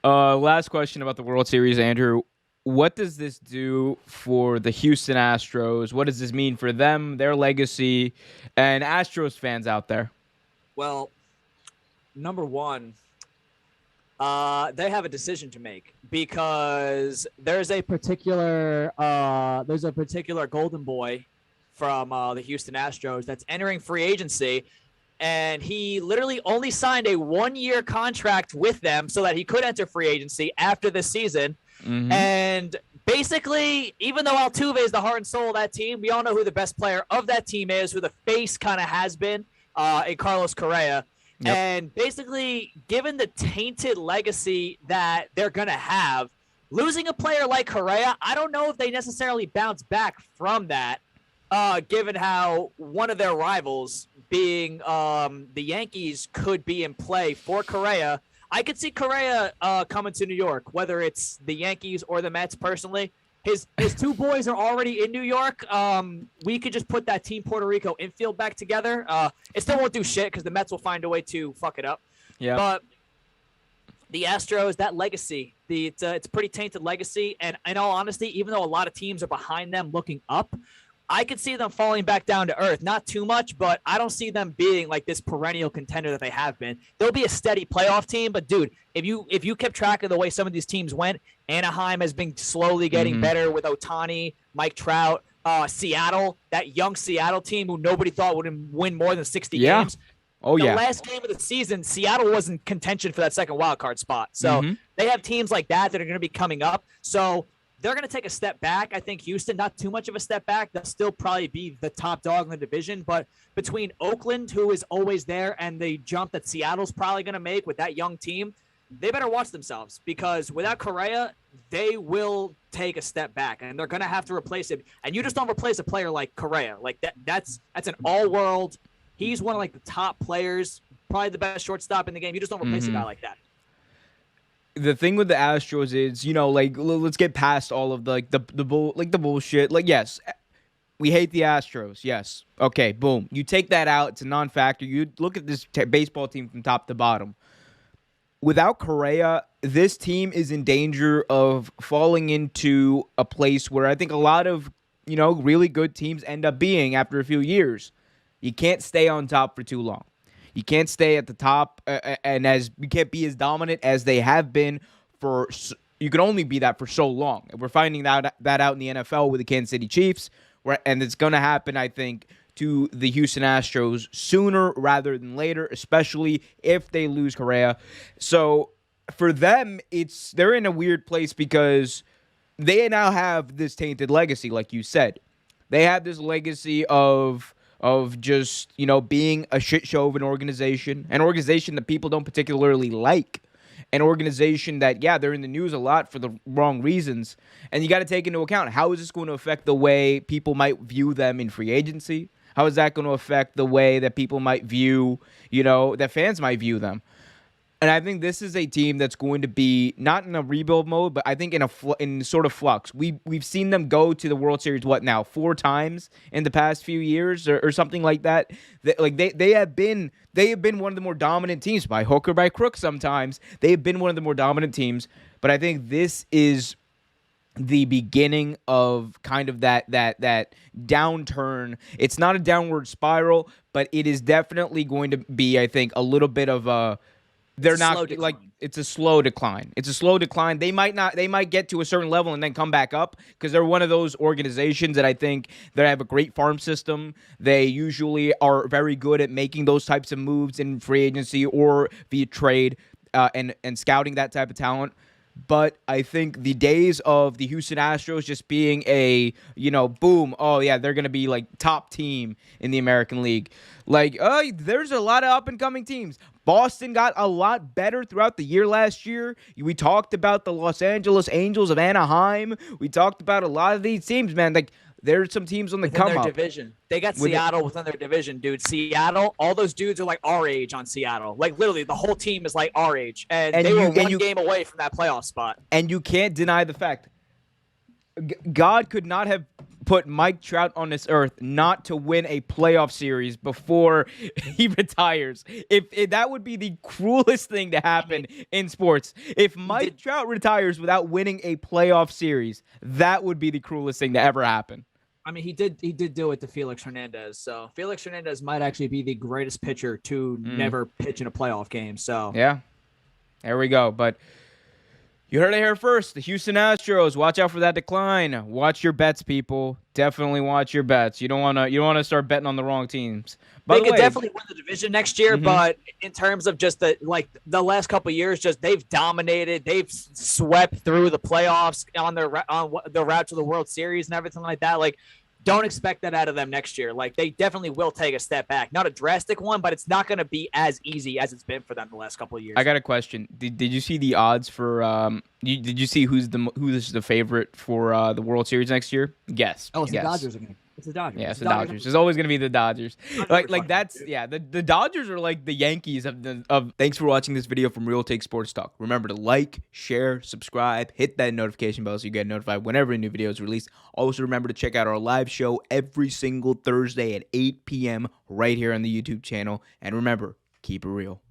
Last question about the World Series, Andrew. What does this do for the Houston Astros? What does this mean for them, their legacy, and Astros fans out there? Well, number one, they have a decision to make because there's a particular golden boy from the Houston Astros that's entering free agency, and he literally only signed a 1-year contract with them so that he could enter free agency after this season. Mm-hmm. And basically, even though Altuve is the heart and soul of that team, we all know who the best player of that team is, who the face kind of has been, in Carlos Correa. Yep. And basically, given the tainted legacy that they're going to have, losing a player like Correa, I don't know if they necessarily bounce back from that, given how one of their rivals, being the Yankees, could be in play for Correa. I could see Correa coming to New York, whether it's the Yankees or the Mets personally. His two boys are already in New York. We could just put that Team Puerto Rico infield back together. It still won't do shit because the Mets will find a way to fuck it up. Yeah. But the Astros, that legacy, it's a pretty tainted legacy. And in all honesty, even though a lot of teams are behind them looking up, I could see them falling back down to earth. Not too much, but I don't see them being like this perennial contender that they have been. They'll be a steady playoff team, but dude, if you kept track of the way some of these teams went, Anaheim has been slowly getting better with Ohtani, Mike Trout, Seattle, that young Seattle team who nobody thought would win more than 60 games. Oh, the last game of the season, Seattle was in contention for that second wild card spot. So they have teams like that are going to be coming up. So they're going to take a step back. I think Houston, not too much of a step back. They'll still probably be the top dog in the division. But between Oakland, who is always there, and the jump that Seattle's probably going to make with that young team, they better watch themselves because without Correa, they will take a step back, and they're going to have to replace him. And you just don't replace a player like Correa. Like that's an all-world. He's one of like the top players, probably the best shortstop in the game. You just don't replace a guy like that. The thing with the Astros is, like, let's get past all of the bullshit. Like, yes, we hate the Astros. Yes. Okay, boom. You take that out. It's a non-factor. You look at this baseball team from top to bottom. Without Correa, this team is in danger of falling into a place where I think a lot of, really good teams end up being after a few years. You can't stay on top for too long. You can't stay at the top, and you can't be as dominant as they have been for. You can only be that for so long. We're finding that out in the NFL with the Kansas City Chiefs, and it's going to happen, I think, to the Houston Astros sooner rather than later, especially if they lose Correa. So for them, they're in a weird place because they now have this tainted legacy, like you said. They have this legacy of just, being a shit show of an organization that people don't particularly like, an organization that, they're in the news a lot for the wrong reasons. And you got to take into account, how is this going to affect the way people might view them in free agency? How is that going to affect the way that people might view, that fans might view them? And I think this is a team that's going to be not in a rebuild mode, but I think in sort of flux. We've seen them go to the World Series 4 times in the past few years or something like that. They have been one of the more dominant teams by hook or by crook. Sometimes they have been one of the more dominant teams, but I think this is the beginning of kind of that downturn. It's not a downward spiral, but it is definitely going to be, I think, a little bit of a. They're not like it's a slow decline. It's a slow decline. They might get to a certain level and then come back up because they're one of those organizations that I think that have a great farm system. They usually are very good at making those types of moves in free agency or via trade and scouting that type of talent. But I think the days of the Houston Astros just being a, boom, oh, yeah, they're going to be, like, top team in the American League. Like, there's a lot of up-and-coming teams. Boston got a lot better throughout the year last year. We talked about the Los Angeles Angels of Anaheim. We talked about a lot of these teams, man. Like, there's some teams on the come up. Division. They got Seattle within their division, dude. Seattle, all those dudes are like our age on Seattle. Like literally, the whole team is like our age, and they were one game away from that playoff spot. And you can't deny the fact God could not have put Mike Trout on this earth not to win a playoff series before he retires. If that would be the cruelest thing to happen in sports. If Mike Trout retires without winning a playoff series, that would be the cruelest thing to ever happen. I mean, he did do it to Felix Hernandez. So Felix Hernandez might actually be the greatest pitcher to never pitch in a playoff game. So yeah, there we go. But you heard it here first. The Houston Astros. Watch out for that decline. Watch your bets, people. Definitely watch your bets. You don't want to start betting on the wrong teams. They could definitely win the division next year, but in terms of just the last couple of years, just they've dominated. They've swept through the playoffs on the route to the World Series and everything like that. Like, don't expect that out of them next year. Like, they definitely will take a step back. Not a drastic one, but it's not going to be as easy as it's been for them the last couple of years. I got a question. Did you see the odds for did you see who's the favorite for the World Series next year? Guess. Oh, it's the Dodgers again. It's the Dodgers. Yeah, it's the Dodgers. It's always going to be the Dodgers. Like that's the Dodgers are like the Yankees of. Thanks for watching this video from Real Take Sports Talk. Remember to like, share, subscribe, hit that notification bell so you get notified whenever a new video is released. Also remember to check out our live show every single Thursday at 8 p.m. right here on the YouTube channel. And remember, keep it real.